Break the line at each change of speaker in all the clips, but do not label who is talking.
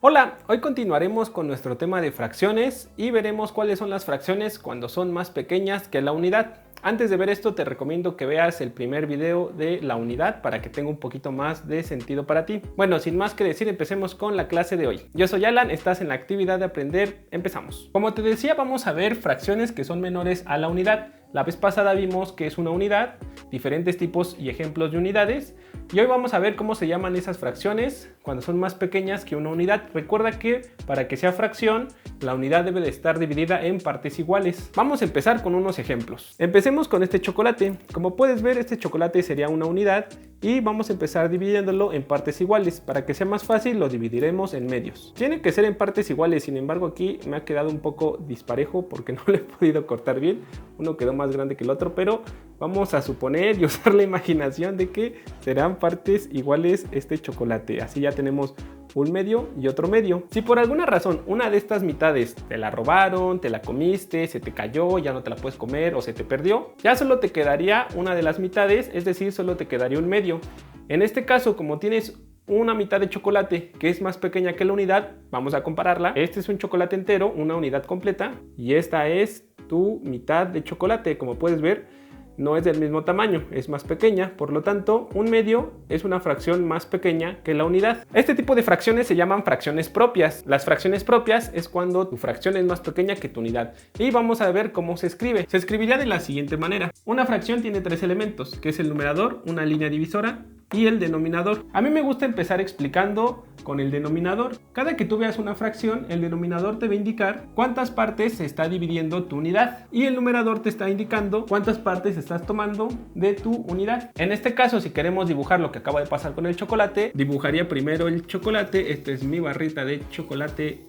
Hola, hoy continuaremos con nuestro tema de fracciones y veremos cuáles son las fracciones cuando son más pequeñas que la unidad. Antes de ver esto te recomiendo que veas el primer video de la unidad para que tenga un poquito más de sentido para ti. Bueno, sin más que decir, empecemos con la clase de hoy. Yo soy Alan, estás en la actividad de aprender, empezamos. Como te decía, vamos a ver fracciones que son menores a la unidad. La vez pasada vimos que es una unidad, diferentes tipos y ejemplos de unidades, y hoy vamos a ver cómo se llaman esas fracciones cuando son más pequeñas que una unidad. Recuerda que para que sea fracción, la unidad debe de estar dividida en partes iguales. Vamos a empezar con unos ejemplos. Empecemos con este chocolate. Como puedes ver, este chocolate sería una unidad y vamos a empezar dividiéndolo en partes iguales. Para que sea más fácil, lo dividiremos en medios. Tiene que ser en partes iguales, sin embargo aquí me ha quedado un poco disparejo porque no lo he podido cortar bien. Uno quedó más grande que el otro, pero vamos a suponer y usar la imaginación de que serán partes iguales este chocolate. Así ya tenemos un medio y otro medio. Si por alguna razón una de estas mitades te la robaron, te la comiste, se te cayó, ya no te la puedes comer o se te perdió, ya solo te quedaría una de las mitades, es decir, solo te quedaría un medio. En este caso, como tienes una mitad de chocolate que es más pequeña que la unidad, vamos a compararla. Este es un chocolate entero, una unidad completa, y esta es tu mitad de chocolate. Como puedes ver, no es del mismo tamaño, es más pequeña, por lo tanto un medio es una fracción más pequeña que la unidad. Este tipo de fracciones se llaman fracciones propias. Las fracciones propias es cuando tu fracción es más pequeña que tu unidad, y vamos a ver cómo se escribe. Se escribiría de la siguiente manera: una fracción tiene tres elementos, que es el numerador, una línea divisora y el denominador. A mí me gusta empezar explicando con el denominador. Cada que tú veas una fracción, el denominador te va a indicar cuántas partes se está dividiendo tu unidad y el numerador te está indicando cuántas partes estás tomando de tu unidad. En este caso, si queremos dibujar lo que acaba de pasar con el chocolate, dibujaría primero el chocolate. Esta es mi barrita de chocolate.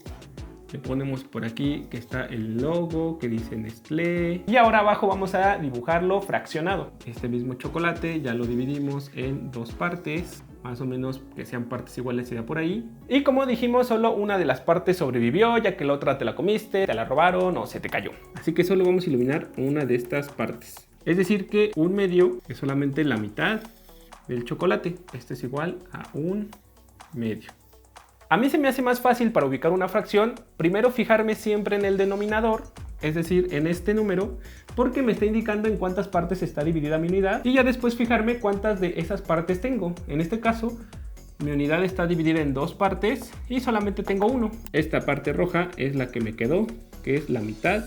Le ponemos por aquí que está el logo que dice Nestlé. Y ahora abajo vamos a dibujarlo fraccionado. Este mismo chocolate ya lo dividimos en dos partes, más o menos que sean partes iguales, sería por ahí. Y como dijimos, solo una de las partes sobrevivió, ya que la otra te la comiste, te la robaron o se te cayó. Así que solo vamos a iluminar una de estas partes. Es decir que un medio es solamente la mitad del chocolate. Este es igual a un medio. A mí se me hace más fácil para ubicar una fracción, primero fijarme siempre en el denominador, es decir, en este número, porque me está indicando en cuántas partes está dividida mi unidad, y ya después fijarme cuántas de esas partes tengo. En este caso, mi unidad está dividida en dos partes y solamente tengo uno. Esta parte roja es la que me quedó, que es la mitad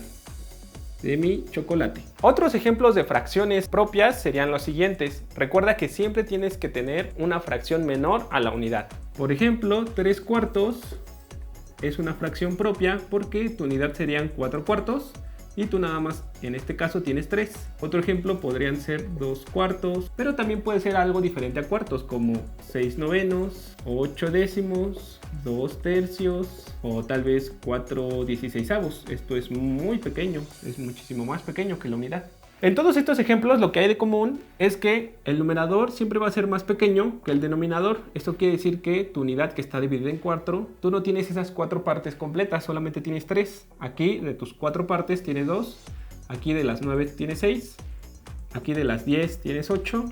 de mi chocolate. Otros ejemplos de fracciones propias serían los siguientes. Recuerda que siempre tienes que tener una fracción menor a la unidad. Por ejemplo, 3/4 es una fracción propia porque tu unidad serían 4/4 y tú nada más en este caso tienes 3. Otro ejemplo podrían ser 2/4, pero también puede ser algo diferente a cuartos, como 6/9, 8/10, 2/3 o tal vez 4/16. Esto es muy pequeño, es muchísimo más pequeño que la unidad. En todos estos ejemplos lo que hay de común es que el numerador siempre va a ser más pequeño que el denominador. Esto quiere decir que tu unidad, que está dividida en 4, tú no tienes esas 4 partes completas, solamente tienes 3. Aquí de tus 4 partes tienes 2, aquí de las 9 tienes 6, aquí de las 10 tienes 8,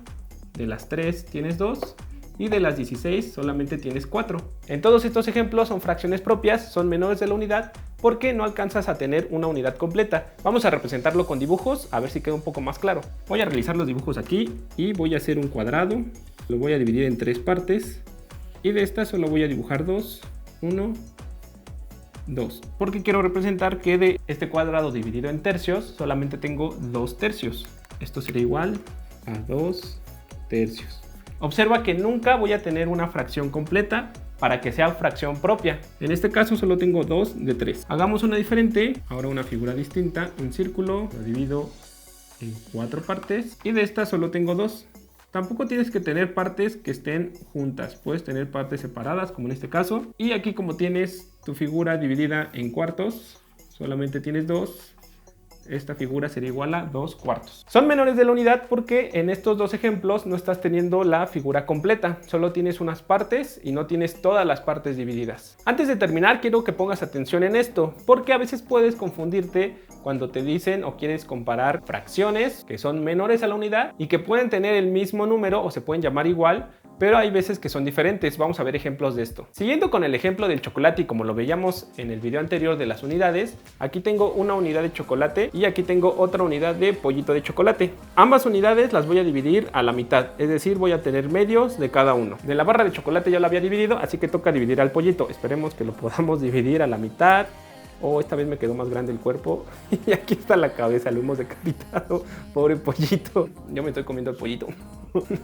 de las 3 tienes 2 y de las 16 solamente tienes 4. En todos estos ejemplos son fracciones propias, son menores de la unidad porque no alcanzas a tener una unidad completa. Vamos a representarlo con dibujos, a ver si queda un poco más claro. Voy a realizar los dibujos aquí y voy a hacer un cuadrado. Lo voy a dividir en 3 partes y de estas solo voy a dibujar 2. 1, 2. Porque quiero representar que de este cuadrado dividido en tercios solamente tengo 2 tercios. Esto sería igual a 2 tercios. Observa que nunca voy a tener una fracción completa para que sea fracción propia. En este caso solo tengo 2 de 3. Hagamos una diferente, ahora una figura distinta, un círculo, lo divido en 4 partes y de estas solo tengo 2. Tampoco tienes que tener partes que estén juntas, puedes tener partes separadas como en este caso. Y aquí, como tienes tu figura dividida en cuartos, solamente tienes 2. Esta figura sería igual a 2/4. Son menores de la unidad porque en estos dos ejemplos no estás teniendo la figura completa, solo tienes unas partes y no tienes todas las partes divididas. Antes de terminar, quiero que pongas atención en esto, porque a veces puedes confundirte cuando te dicen o quieres comparar fracciones que son menores a la unidad y que pueden tener el mismo número o se pueden llamar igual, pero hay veces que son diferentes. Vamos a ver ejemplos de esto. Siguiendo con el ejemplo del chocolate y como lo veíamos en el video anterior de las unidades, aquí tengo una unidad de chocolate y aquí tengo otra unidad de pollito de chocolate. Ambas unidades las voy a dividir a la mitad, es decir, voy a tener medios de cada uno. De la barra de chocolate ya la había dividido, así que toca dividir al pollito. Esperemos que lo podamos dividir a la mitad. Oh, esta vez me quedó más grande el cuerpo. Y aquí está la cabeza, lo hemos decapitado. Pobre pollito. Yo me estoy comiendo el pollito.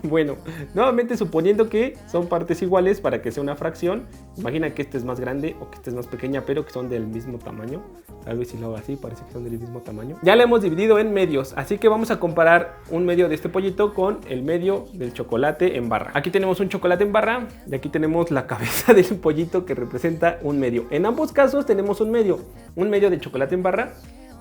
Bueno, nuevamente suponiendo que son partes iguales para que sea una fracción. Imagina que este es más grande o que este es más pequeña, pero que son del mismo tamaño. Tal vez si lo hago así, parece que son del mismo tamaño. Ya la hemos dividido en medios, así que vamos a comparar un medio de este pollito con el medio del chocolate en barra. Aquí tenemos un chocolate en barra y aquí tenemos la cabeza del pollito que representa un medio. En ambos casos tenemos un medio de chocolate en barra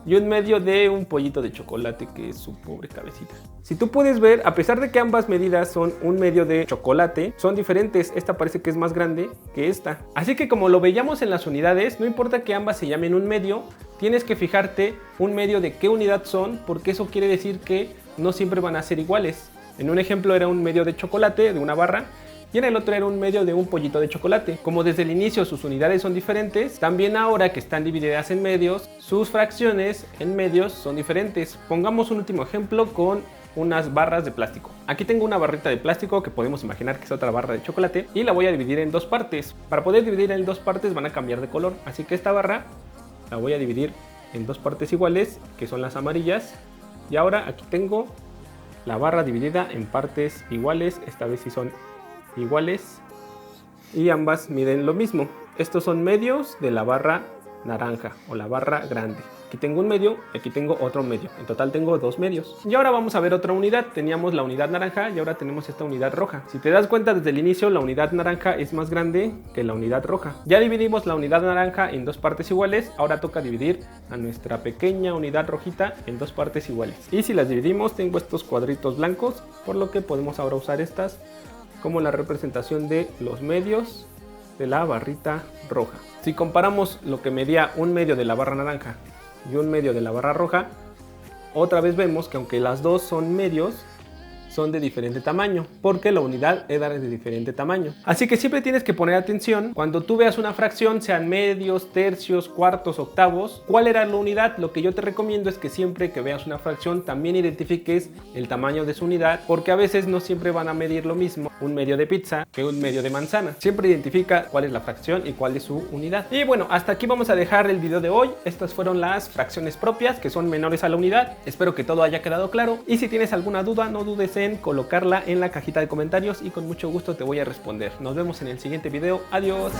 y un medio de un pollito de chocolate que es su pobre cabecita. Si tú puedes ver, a pesar de que ambas medidas son un medio de chocolate, son diferentes. Esta parece que es más grande que esta. Así que como lo veíamos en las unidades, no importa que ambas se llamen un medio, tienes que fijarte un medio de qué unidad son, porque eso quiere decir que no siempre van a ser iguales. En un ejemplo era un medio de chocolate de una barra, y en el otro era un medio de un pollito de chocolate. Como desde el inicio sus unidades son diferentes, también ahora que están divididas en medios, sus fracciones en medios son diferentes. Pongamos un último ejemplo con unas barras de plástico. Aquí tengo una barrita de plástico que podemos imaginar que es otra barra de chocolate y la voy a dividir en dos partes. Para poder dividir en dos partes van a cambiar de color, así que esta barra la voy a dividir en dos partes iguales, que son las amarillas. Y ahora aquí tengo la barra dividida en partes iguales, esta vez sí son iguales y ambas miden lo mismo. Estos son medios de la barra naranja o la barra grande. Aquí tengo un medio y aquí tengo otro medio. En total tengo dos medios. Y ahora vamos a ver otra unidad. Teníamos la unidad naranja y ahora tenemos esta unidad roja. Si te das cuenta, desde el inicio la unidad naranja es más grande que la unidad roja. Ya dividimos la unidad naranja en dos partes iguales. Ahora toca dividir a nuestra pequeña unidad rojita en dos partes iguales. Y si las dividimos, tengo estos cuadritos blancos, por lo que podemos ahora usar estas como la representación de los medios de la barrita roja. Si comparamos lo que medía un medio de la barra naranja y un medio de la barra roja, otra vez vemos que aunque las dos son medios, son de diferente tamaño, porque la unidad era de diferente tamaño. Así que siempre tienes que poner atención cuando tú veas una fracción, sean medios, tercios, cuartos, octavos, cuál era la unidad. Lo que yo te recomiendo es que siempre que veas una fracción también identifiques el tamaño de su unidad, porque a veces no siempre van a medir lo mismo un medio de pizza que un medio de manzana. Siempre identifica cuál es la fracción y cuál es su unidad. Y bueno, hasta aquí vamos a dejar el video de hoy. Estas fueron las fracciones propias, que son menores a la unidad. Espero que todo haya quedado claro, y si tienes alguna duda, no dudes en colocarla en la cajita de comentarios y con mucho gusto te voy a responder. Nos vemos en el siguiente video. Adiós.